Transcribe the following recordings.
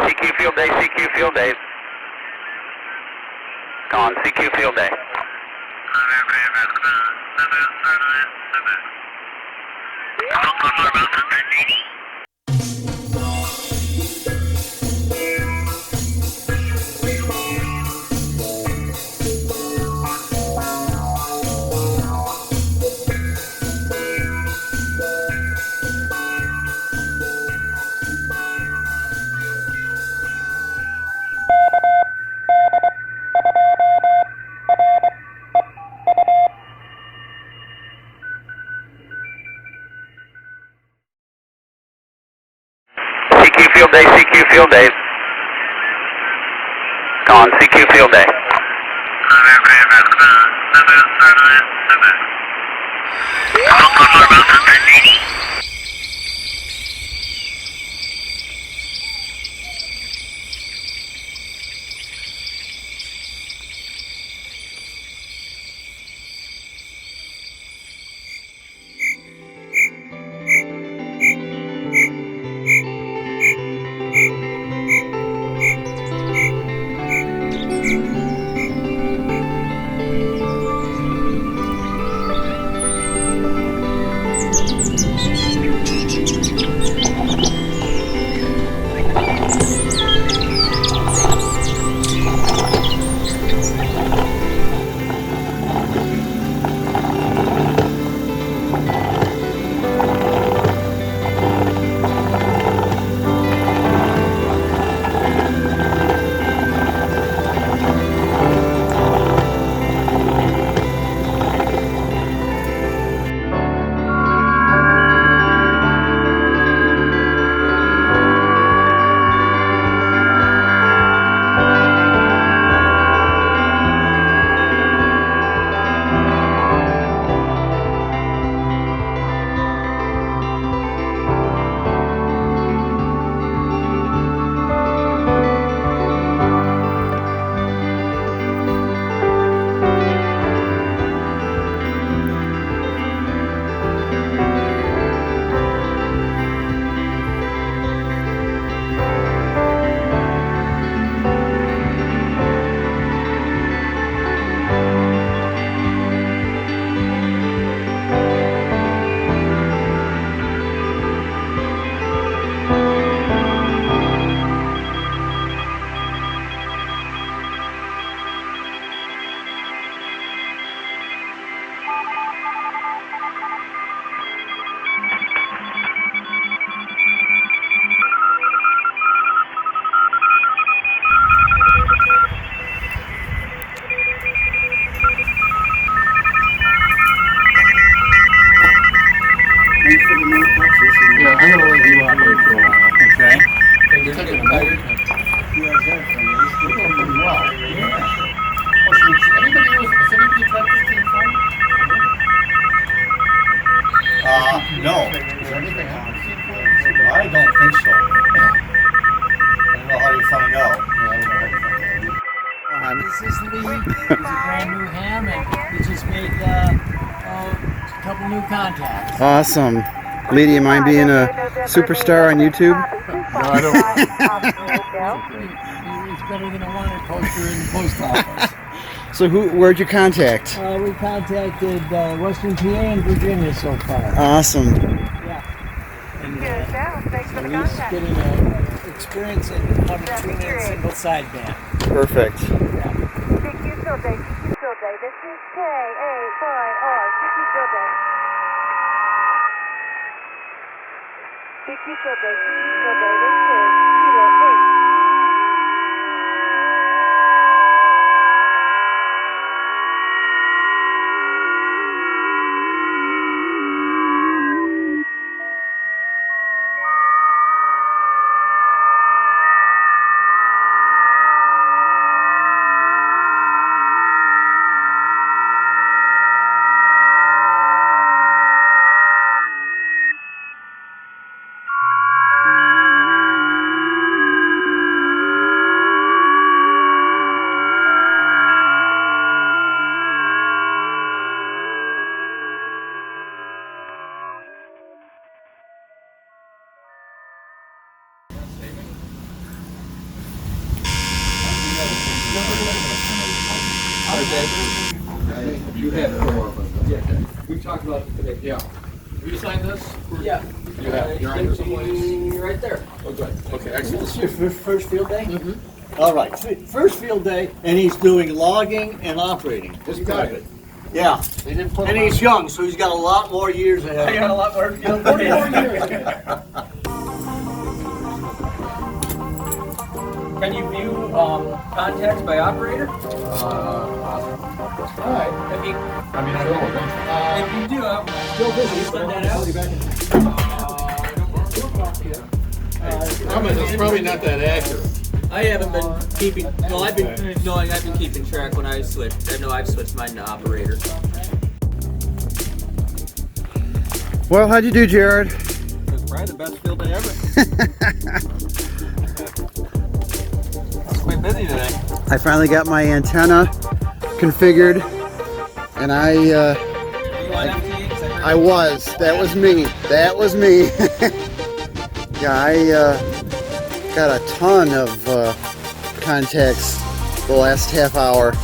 CQ field day, CQ field day. On CQ field day. CQ field day, CQ field day. On CQ field day. Yeah, I'm going to let you operate for a while. Okay. And you're taking a motor. He has everything. He's You're doing doing pretty well. Yeah. Oh, has anybody tried this thing before? No. Is there anything else you've seen for it? I don't think so. I don't know how you find out. Yeah, I don't know how to find that. This is Lee. He's a brand new ham, and we just made a couple new contacts. Awesome. Lee, do you mind being a superstar on YouTube? No, I don't. It's better than a wanted poster in the post office. So where'd you contact? We contacted Western PA and Virginia so far. Awesome. Yeah. And Lee's getting experience in how to tune in single sideband. Perfect. CQ field day, CQ field day. This is KAYR, CQ field day. CQ field day, CQ field day. This is Kilo 8. You have it. Yeah. We talked about it today. Yeah. Will you sign this? Yeah. You have it. You're on this place. Right there. Oh, good. Okay, excellent. This is your first field day? Mm-hmm. All right, first field day, and he's doing logging and operating. It's private. Yeah, They didn't put and them he's young, so he's got a lot more years ahead. I got a lot more. 40 more years. Can you view contacts by operator? All right. If you, I mean, I will eventually. if you do, I'm Still busy, send that out. It's probably not that accurate. I haven't been keeping. No, I've been keeping track when I switched. I know I've switched mine to operator. Well, how'd you do, Jared? It's probably the best field day ever. It's quite busy today. I finally got my antenna configured, and I was. That was me. That was me. Yeah, I got a ton of contacts the last half hour.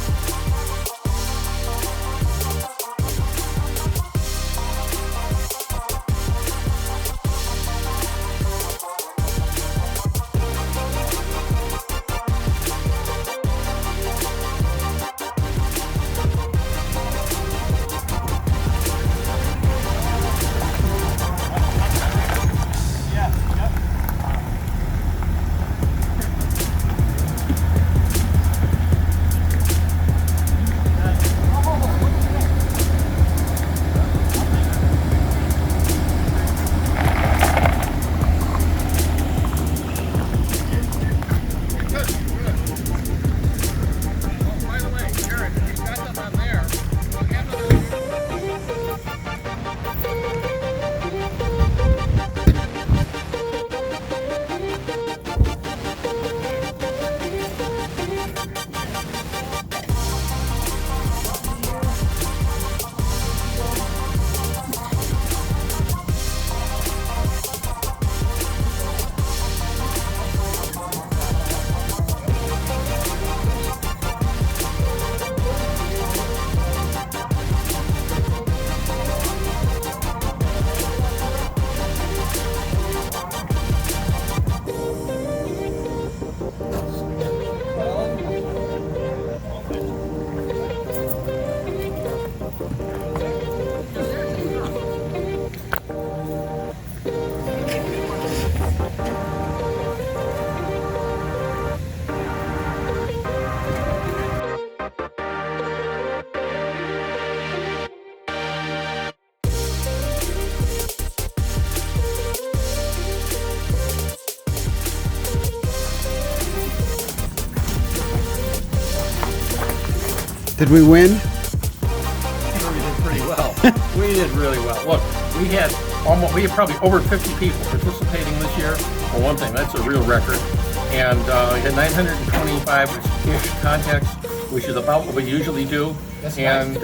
Did we win? We did pretty well. We did really well. Look, we had probably over 50 people participating this year. For one thing, that's a real record. And we had 925-ish contacts, which is about what we usually do. That's and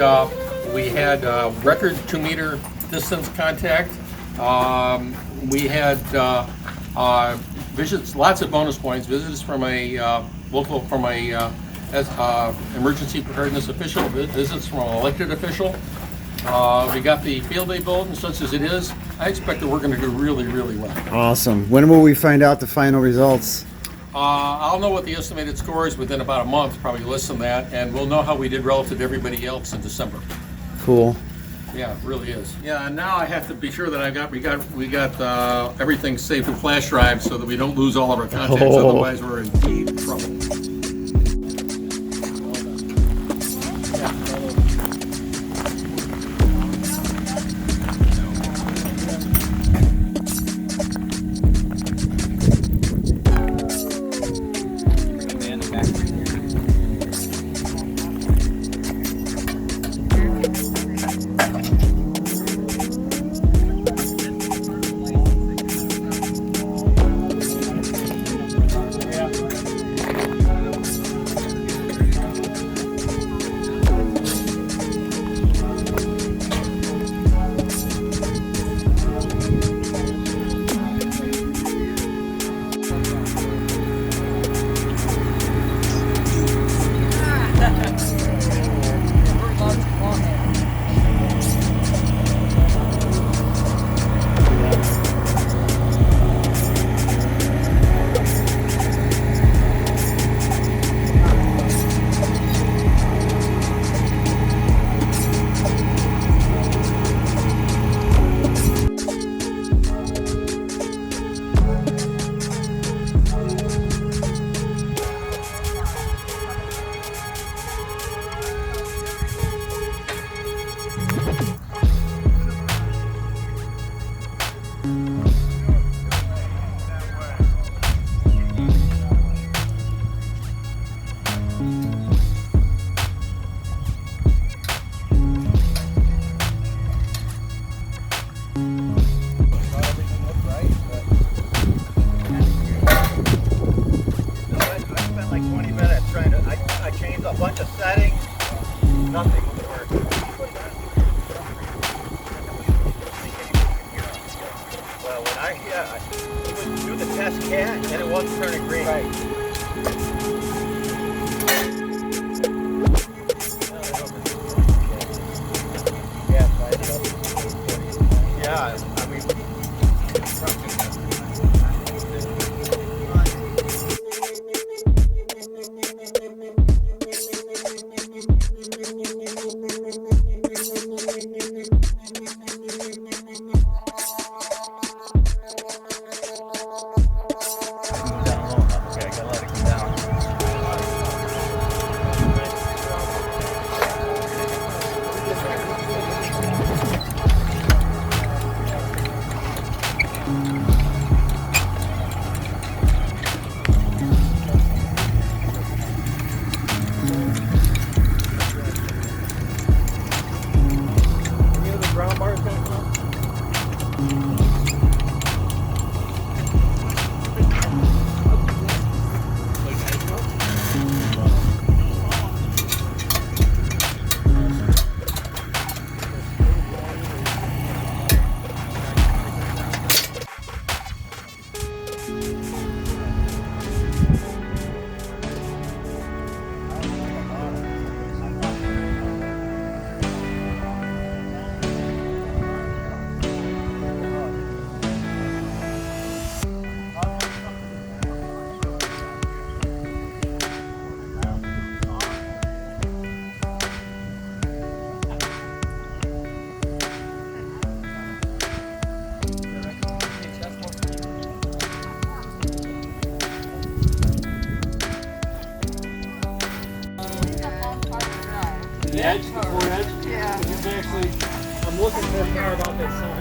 we had record 2-meter distance contact. We had visits, lots of bonus points. Visits from a emergency preparedness official, visits from an elected official. We got the field day bulletin, such as it is. I expect that we're going to do really, really well. Awesome. When will we find out the final results? I'll know what the estimated score is within about a month, probably less than that, and we'll know how we did relative to everybody else in December. Cool. Yeah, it really is. Yeah, and now I have to be sure that we got everything saved in flash drives so that we don't lose all of our contacts. Oh. Otherwise, we're in deep trouble. turn it green. Right. Yeah, I mean, okay, I gotta let it come down. The edge, the fore edge? Yeah. It's actually, I'm looking for a car about that size.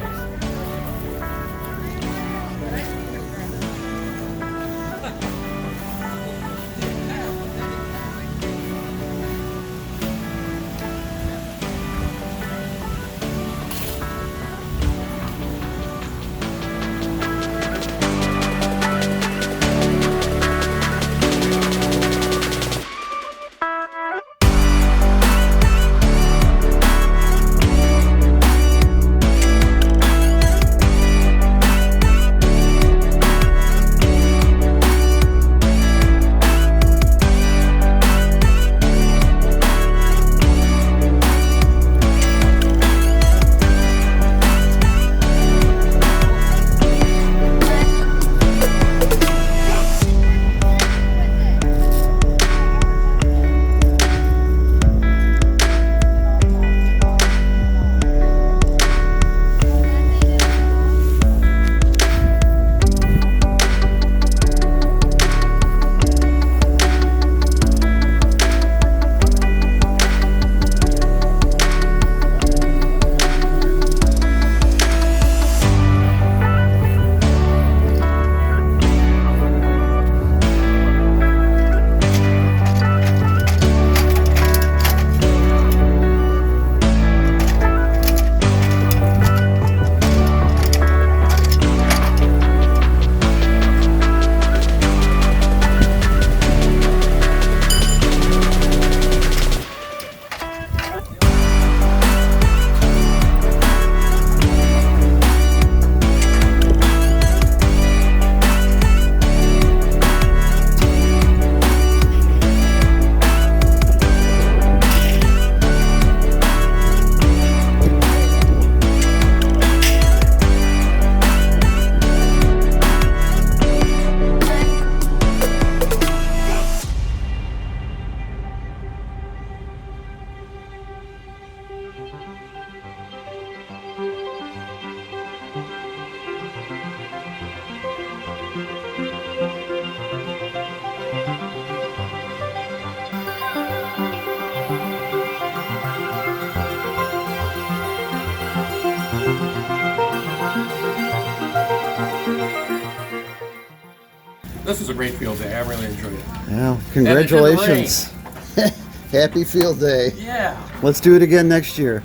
This is a great field day. I really enjoyed it. Well, congratulations. Happy field day. Yeah. Let's do it again next year.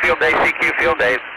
field day, CQ field day.